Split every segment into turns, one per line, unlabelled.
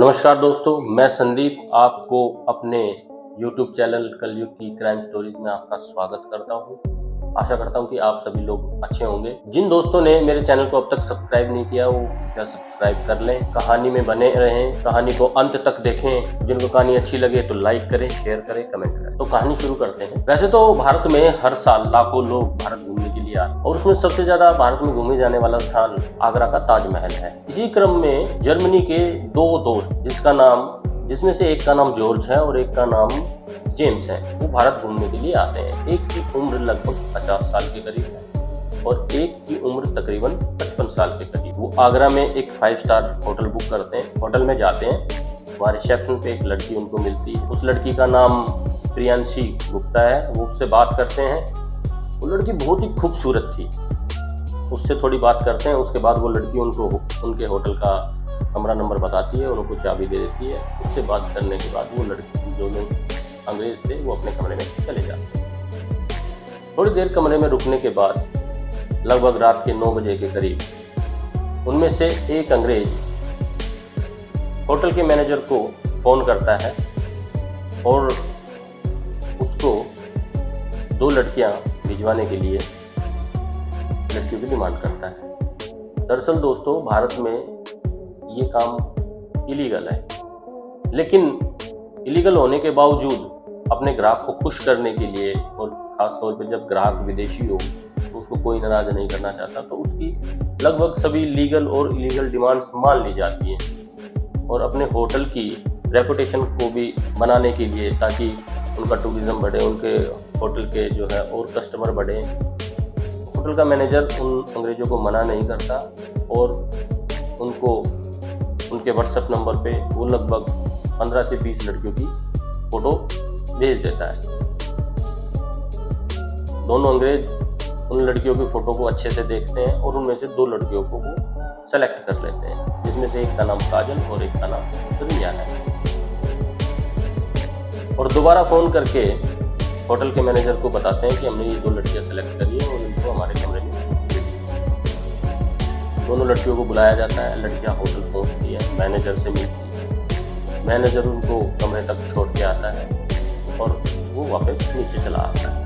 नमस्कार दोस्तों, मैं संदीप आपको अपने YouTube चैनल कलयुग की क्राइम स्टोरीज में आपका स्वागत करता हूं। आशा करता हूं कि आप सभी लोग अच्छे होंगे। जिन दोस्तों ने मेरे चैनल को अब तक सब्सक्राइब नहीं किया वो कृपया सब्सक्राइब कर लें, कहानी में बने रहें, कहानी को अंत तक देखें। जिनको कहानी अच्छी लगे तो लाइक करें, शेयर करें, कमेंट करें। तो कहानी शुरू करते हैं। वैसे तो भारत में हर साल लाखों लोग भारत घूमने के लिए आते हैं और उसमें सबसे ज्यादा भारत में घूमे जाने वाला स्थान आगरा का ताजमहल है। इसी क्रम में जर्मनी के दो दोस्त जिसमें से एक का नाम जॉर्ज है और एक का नाम जेम्स है, वो भारत घूमने के लिए आते हैं। एक की उम्र लगभग 50 साल के करीब है और एक की उम्र तकरीबन 55 साल के करीब। वो आगरा में एक 5 स्टार होटल बुक करते हैं। होटल में जाते हैं, वहाँ रिसेप्शन पे एक लड़की उनको मिलती है। उस लड़की का नाम प्रियांशी गुप्ता है। वो उससे बात करते हैं। वो लड़की बहुत ही खूबसूरत थी। उससे थोड़ी बात करते हैं, उसके बाद वो लड़की उनको उनके होटल का कमरा नंबर बताती है, उनको चाबी दे देती है। उससे बात करने के बाद वो लड़की, जो लोग अंग्रेज थे, वो अपने कमरे में चले जाते हैं। थोड़ी देर कमरे में रुकने के बाद लगभग रात के 9 बजे के करीब उनमें से एक अंग्रेज होटल के मैनेजर को फोन करता है और उसको 2 लड़कियां भिजवाने के लिए लड़कियों की डिमांड करता है। दरअसल दोस्तों, भारत में ये काम इलीगल है, लेकिन इलीगल होने के बावजूद अपने ग्राहक को खुश करने के लिए, और खास तौर पे जब ग्राहक विदेशी हो तो उसको कोई नाराज नहीं करना चाहता, तो उसकी लगभग सभी लीगल और इलीगल डिमांड्स मान ली जाती हैं। और अपने होटल की रेपुटेशन को भी बनाने के लिए, ताकि उनका टूरिज्म बढ़े, उनके होटल के जो है और कस्टमर बढ़े, होटल का मैनेजर उन अंग्रेजों को मना नहीं करता और उनको उनके व्हाट्सएप नंबर पे वो लगभग 15 से 20 लड़कियों की फोटो भेज देता है। दोनों अंग्रेज उन लड़कियों की फोटो को अच्छे से देखते हैं और उनमें से 2 लड़कियों को वो सेलेक्ट कर लेते हैं, जिसमें से एक का नाम काजल और एक का नाम रिया है। और दोबारा फोन करके होटल के मैनेजर को बताते हैं कि हमने ये 2 लड़कियां सेलेक्ट करी है और इनको हमारे कमरे में। दोनों लड़कियों को बुलाया जाता है। लड़कियां होटल पहुंचती है, मैनेजर से मिलती है। मैनेजर उनको कमरे तक छोड़ के आता है और वो वापस नीचे चला आता है।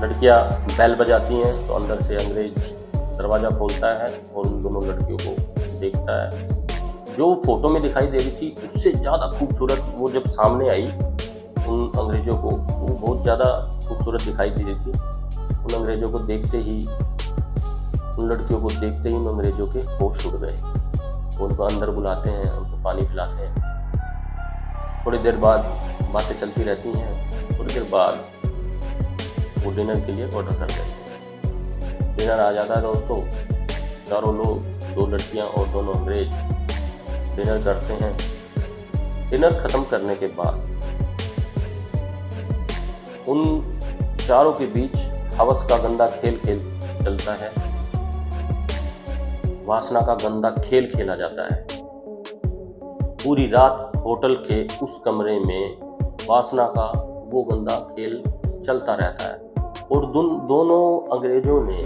लड़कियां बेल बजाती हैं तो अंदर से अंग्रेज दरवाजा खोलता है और उन दोनों लड़कियों को देखता है। जो फोटो में दिखाई दे रही थी उससे ज़्यादा खूबसूरत वो जब सामने आई उन अंग्रेजों को, वो बहुत ज़्यादा खूबसूरत दिखाई दे रही थी। उन अंग्रेजों को देखते ही, उन लड़कियों को देखते ही उन अंग्रेजों के होश उड़ गए। उनको अंदर बुलाते हैं, उनको पानी पिलाते हैं। थोड़ी देर बाद बातें चलती रहती हैं। थोड़ी देर बाद वो डिनर के लिए ऑर्डर कर देते हैं। डिनर आ जाता है दोस्तों। चारों लोग, 2 लड़कियां और दोनों अंग्रेज डिनर करते हैं। डिनर खत्म करने के बाद उन चारों के बीच हवस का गंदा खेल चलता है। वासना का गंदा खेल खेला जाता है। पूरी रात होटल के उस कमरे में वासना का वो गंदा खेल चलता रहता है और दोनों अंग्रेजों ने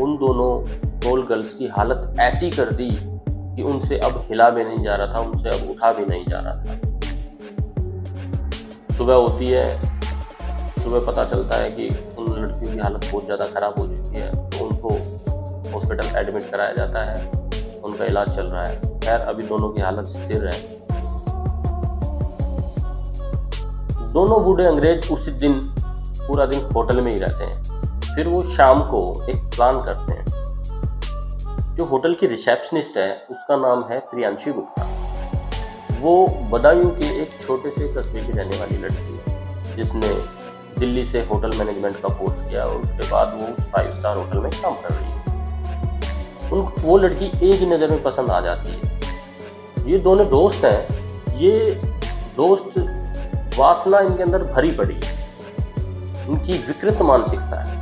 उन दोनों टॉल गर्ल्स की हालत ऐसी कर दी कि उनसे अब हिला भी नहीं जा रहा था, उनसे अब उठा भी नहीं जा रहा था। सुबह होती है। सुबह पता चलता है कि उन लड़कियों की हालत बहुत ज़्यादा खराब हो चुकी है, तो उनको हॉस्पिटल एडमिट कराया जाता है। उनका इलाज चल रहा है। खैर, अभी दोनों की हालत स्थिर है। दोनों बूढ़े अंग्रेज उसी दिन पूरा दिन होटल में ही रहते हैं। फिर वो शाम को एक प्लान करते हैं। जो होटल की रिसेप्शनिस्ट है उसका नाम है प्रियांशी गुप्ता। वो बदायूं के एक छोटे से कस्बे की रहने वाली लड़की है, जिसने दिल्ली से होटल मैनेजमेंट का कोर्स किया और उसके बाद वो उस 5 स्टार होटल में काम कर रही है। वो लड़की एक ही नज़र में पसंद आ जाती है। ये दोनों दोस्त हैं। ये दोस्त, वासना इनके अंदर भरी पड़ी है, इनकी विकृत मानसिकता है।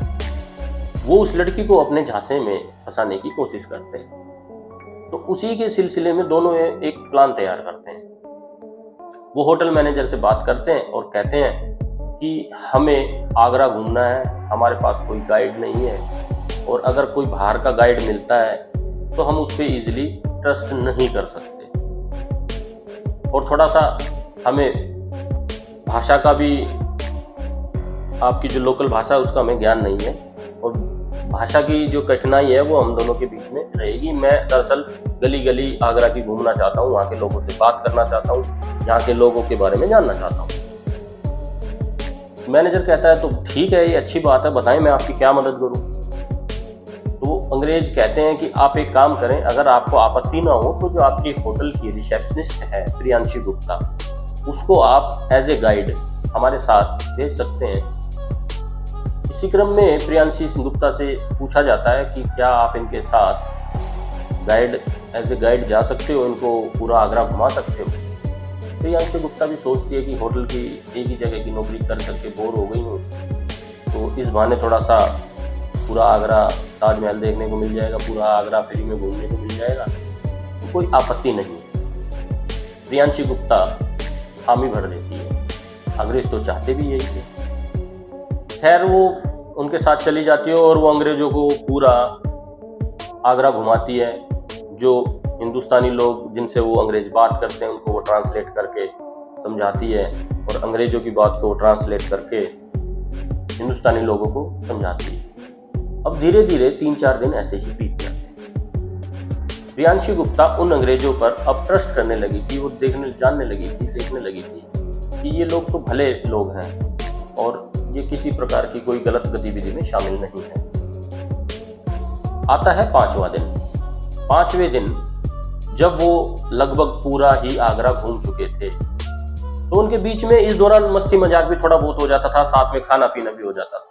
वो उस लड़की को अपने झांसे में फंसाने की कोशिश करते हैं। तो उसी के सिलसिले में दोनों एक प्लान तैयार करते हैं। वो होटल मैनेजर से बात करते हैं और कहते हैं कि हमें आगरा घूमना है, हमारे पास कोई गाइड नहीं है और अगर कोई बाहर का गाइड मिलता है तो हम उस पर ईजिली ट्रस्ट नहीं कर सकते। और थोड़ा सा हमें भाषा का भी, आपकी जो लोकल भाषा है उसका हमें ज्ञान नहीं है, और भाषा की जो कठिनाई है वो हम दोनों के बीच में रहेगी। मैं दरअसल गली गली आगरा की घूमना चाहता हूँ, वहाँ के लोगों से बात करना चाहता हूँ, यहाँ के लोगों के बारे में जानना चाहता हूँ। मैनेजर कहता है तो ठीक है, ये अच्छी बात है, बताएं मैं आपकी क्या मदद करूँ। तो अंग्रेज कहते हैं कि आप एक काम करें, अगर आपको आपत्ति ना हो तो जो आपकी होटल की रिसेप्शनिस्ट है प्रियांशी गुप्ता, उसको आप एज ए गाइड हमारे साथ भेज सकते हैं। इसी क्रम में प्रियांशी गुप्ता से पूछा जाता है कि क्या आप इनके साथ एज ए गाइड जा सकते हो, इनको पूरा आगरा घुमा सकते हो। प्रियांशी गुप्ता भी सोचती है कि होटल की एक ही जगह की नौकरी कर करके बोर हो गई हूँ, तो इस बहाने थोड़ा सा पूरा आगरा, ताजमहल देखने को मिल जाएगा, पूरा आगरा फ्री में घूमने को मिल जाएगा, तो कोई आपत्ति नहीं। प्रियांशी गुप्ता हामी भर देती है, अंग्रेज तो चाहते भी यही थे। खैर वो उनके साथ चली जाती है और वो अंग्रेजों को पूरा आगरा घुमाती है। जो हिंदुस्तानी लोग जिनसे वो अंग्रेज बात करते हैं उनको वो ट्रांसलेट करके समझाती है, और अंग्रेजों की बात को वो ट्रांसलेट करके हिंदुस्तानी लोगों को समझाती है। अब धीरे धीरे 3-4 दिन ऐसे ही बीत जाते हैं। प्रियांशी गुप्ता उन अंग्रेजों पर अब ट्रस्ट करने लगी थी, वो देखने लगी थी कि ये लोग तो भले लोग हैं और ये किसी प्रकार की कोई गलत गतिविधि में शामिल नहीं है। आता है 5वां दिन। 5वें दिन जब वो लगभग पूरा ही आगरा घूम चुके थे, तो उनके बीच में इस दौरान मस्ती मजाक भी थोड़ा बहुत हो जाता था, साथ में खाना पीना भी हो जाता था।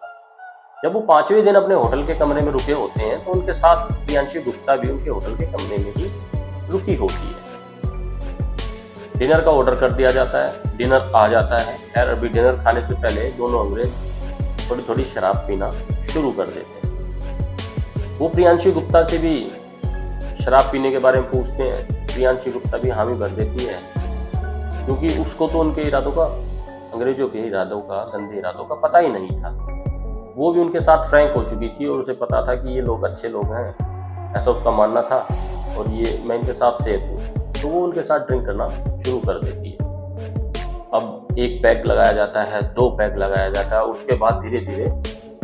जब वो 5वें दिन अपने होटल के कमरे में रुके होते हैं तो उनके साथ प्रियांशी गुप्ता भी उनके होटल के कमरे में ही रुकी होती है। डिनर का ऑर्डर कर दिया जाता है, डिनर आ जाता है। खैर अभी डिनर खाने से पहले दोनों अंग्रेज थोड़ी थोड़ी शराब पीना शुरू कर देते हैं। वो प्रियांशी गुप्ता से भी शराब पीने के बारे में पूछते हैं। प्रियांशी गुप्ता भी हामी भर देती है, क्योंकि उसको तो उनके इरादों का, अंग्रेजों के इरादों का, गंदे इरादों का पता ही नहीं था। वो भी उनके साथ फ्रैंक हो चुकी थी और उसे पता था कि ये लोग अच्छे लोग हैं, ऐसा उसका मानना था, और ये मैं इनके साथ सेफ हूँ, तो वो उनके साथ ड्रिंक करना शुरू कर देती है। अब 1 पैक लगाया जाता है, 2 पैक लगाया जाता है, उसके बाद धीरे धीरे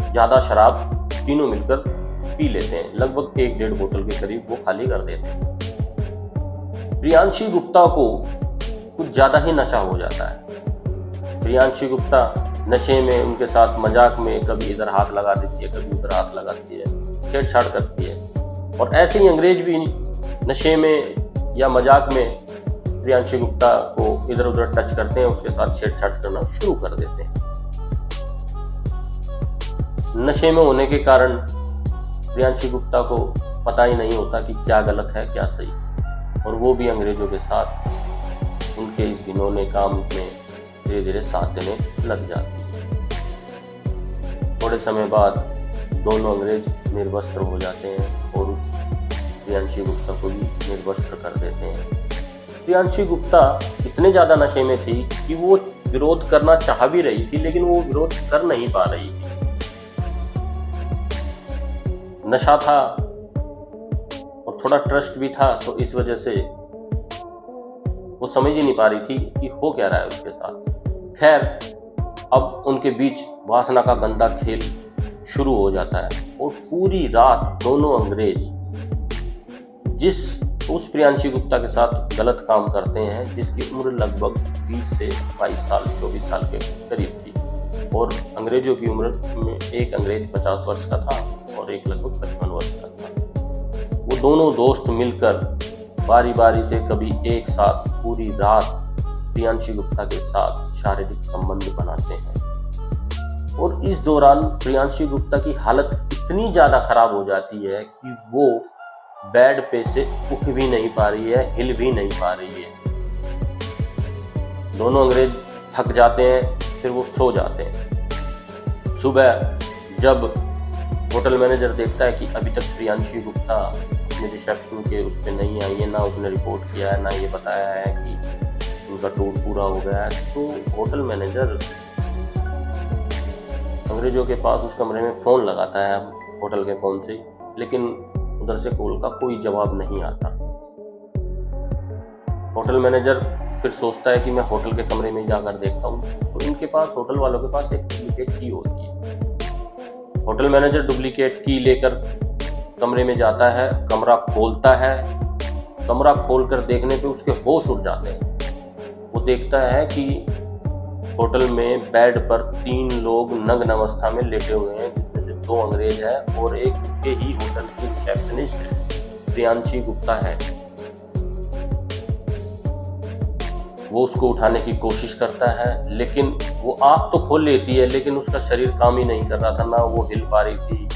ज़्यादा शराब तीनों मिलकर पी लेते हैं। लगभग 1-1.5 बोतल के करीब वो खाली कर देते हैं। प्रियांशी गुप्ता को कुछ ज़्यादा ही नशा हो जाता है। प्रियांशी गुप्ता नशे में उनके साथ मजाक में कभी इधर हाथ लगा देती है, कभी उधर हाथ लगाती है, छेड़छाड़ करती है, और ऐसे ही अंग्रेज भी नशे में या मजाक में प्रियांशी गुप्ता को इधर उधर टच करते हैं, उसके साथ छेड़छाड़ करना शुरू कर देते हैं। नशे में होने के कारण प्रियांशी गुप्ता को पता ही नहीं होता कि क्या गलत है क्या सही, और वो भी अंग्रेजों के साथ उनके इस घिनौने काम में धीरे धीरे साथ देने लग जाती है। थोड़े समय बाद दोनों अंग्रेज निर्वस्त्र हो जाते हैं और उस प्रियांशी गुप्ता को भी निर्वस्त्र कर देते हैं। प्रियांशी गुप्ता इतने ज़्यादा नशे में थी कि वो विरोध करना चाह भी रही थी, लेकिन वो विरोध कर नहीं पा रही थी। नशा था और थोड़ा ट्रस्ट भी था, तो इस वजह से वो समझ ही नहीं पा रही थी कि हो क्या रहा है उसके साथ। खैर अब उनके बीच वासना का गंदा खेल शुरू हो जाता है, और पूरी रात दोनों अंग्रेज उस प्रियांशी गुप्ता के साथ गलत काम करते हैं, जिसकी उम्र लगभग 20 से 22 साल 24 साल के करीब थी, और अंग्रेजों की उम्र में एक अंग्रेज 50 वर्ष का था और एक लगभग 55 वर्ष का था। वो दोनों दोस्त मिलकर बारी बारी से कभी एक साथ पूरी रात प्रियांशी गुप्ता के साथ शारीरिक संबंध बनाते हैं, और इस दौरान प्रियांशी गुप्ता की हालत इतनी ज़्यादा खराब हो जाती है कि वो बेड पे से उठ भी नहीं पा रही है, हिल भी नहीं पा रही है। दोनों अंग्रेज थक जाते हैं, फिर वो सो जाते हैं। सुबह जब होटल मैनेजर देखता है कि अभी तक प्रियांशी गुप्ता अपने रिसेप्शन के उस पर नहीं आई है, ना उसने रिपोर्ट किया है, ना ये बताया है कि उनका टूर पूरा हो गया है, तो होटल मैनेजर अंग्रेजों के पास उस कमरे में फ़ोन लगाता है होटल के फ़ोन से, लेकिन उधर से कॉल का कोई जवाब नहीं आता। होटल मैनेजर फिर सोचता है कि मैं होटल के कमरे में जाकर देखता हूँ। तो इनके पास, होटल वालों के पास, एक डुप्लीकेट की होती है। होटल मैनेजर डुप्लीकेट की लेकर कमरे में जाता है, कमरा खोलता है। कमरा खोलकर देखने पे उसके होश उड़ जाते हैं। वो देखता है कि होटल में बेड पर 3 लोग नग्न अवस्था में लेटे हुए हैं, जिसमें से 2 अंग्रेज हैं और एक उसके ही होटल की रिसेप्शनिस्ट प्रियांशी गुप्ता है। वो उसको उठाने की कोशिश करता है, लेकिन वो आँख तो खोल लेती है, लेकिन उसका शरीर काम ही नहीं कर रहा था। ना वो हिल पा रही थी,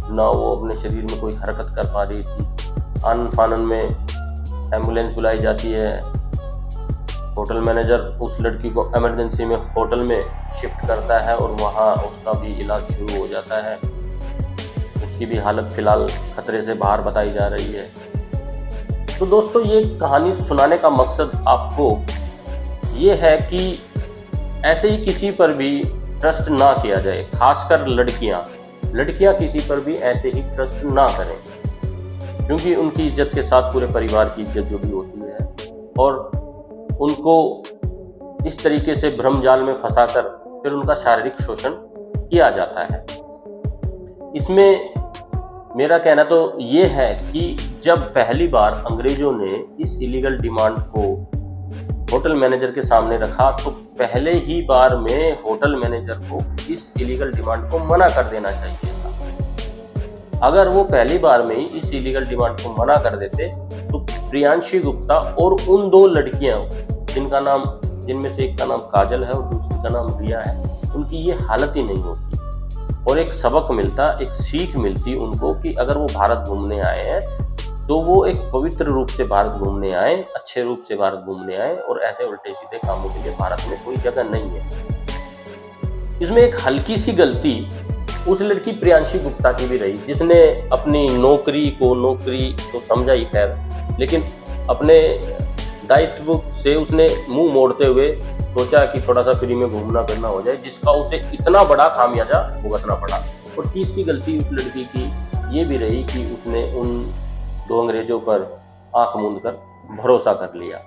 ना वो अपने शरीर में कोई हरकत कर पा रही थी। आनन फानन में एम्बुलेंस बुलाई जाती है। होटल मैनेजर उस लड़की को इमरजेंसी में होटल में शिफ्ट करता है और वहाँ उसका भी इलाज शुरू हो जाता है। उसकी भी हालत फिलहाल खतरे से बाहर बताई जा रही है। तो दोस्तों, ये कहानी सुनाने का मकसद आपको ये है कि ऐसे ही किसी पर भी ट्रस्ट ना किया जाए, खासकर लड़कियां किसी पर भी ऐसे ही ट्रस्ट ना करें, क्योंकि उनकी इज्जत के साथ पूरे परिवार की इज्जत जुड़ी होती है और उनको इस तरीके से भ्रम जाल में फंसाकर फिर उनका शारीरिक शोषण किया जाता है। इसमें मेरा कहना तो ये है कि जब पहली बार अंग्रेजों ने इस इलीगल डिमांड को होटल मैनेजर के सामने रखा, तो पहले ही बार में होटल मैनेजर को इस इलीगल डिमांड को मना कर देना चाहिए था। अगर वो पहली बार में ही इस इलीगल डिमांड को मना कर देते तो प्रियांशी गुप्ता और उन 2 लड़कियां, जिनमें से एक का नाम काजल है और दूसरी का नाम रिया है, उनकी ये हालत ही नहीं होती और एक सबक मिलता, एक सीख मिलती उनको कि अगर वो भारत घूमने आए हैं तो वो एक पवित्र रूप से भारत घूमने आए, अच्छे रूप से भारत घूमने आए और ऐसे उल्टे सीधे कामों के लिए भारत में कोई जगह नहीं है। इसमें एक हल्की सी गलती उस लड़की प्रियांशी गुप्ता की भी रही, जिसने अपनी नौकरी तो समझा ही खैर, लेकिन अपने दायित्व से उसने मुंह मोड़ते हुए सोचा कि थोड़ा सा फ्री में घूमना फिरना हो जाए, जिसका उसे इतना बड़ा खामियाजा भुगतना पड़ा। और तीसरी गलती उस लड़की की ये भी रही कि उसने उन 2 अंग्रेजों पर आंख मूंद कर भरोसा कर लिया।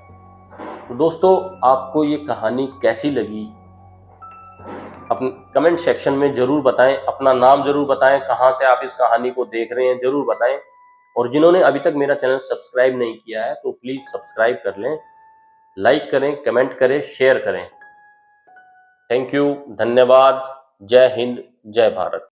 तो दोस्तों, आपको ये कहानी कैसी लगी अपने कमेंट सेक्शन में जरूर बताएं। अपना नाम जरूर बताएं, कहां से आप इस कहानी को देख रहे हैं जरूर बताएं। और जिन्होंने अभी तक मेरा चैनल सब्सक्राइब नहीं किया है तो प्लीज सब्सक्राइब कर लें, लाइक करें, कमेंट करें, शेयर करें। थैंक यू, धन्यवाद। जय हिंद, जय भारत।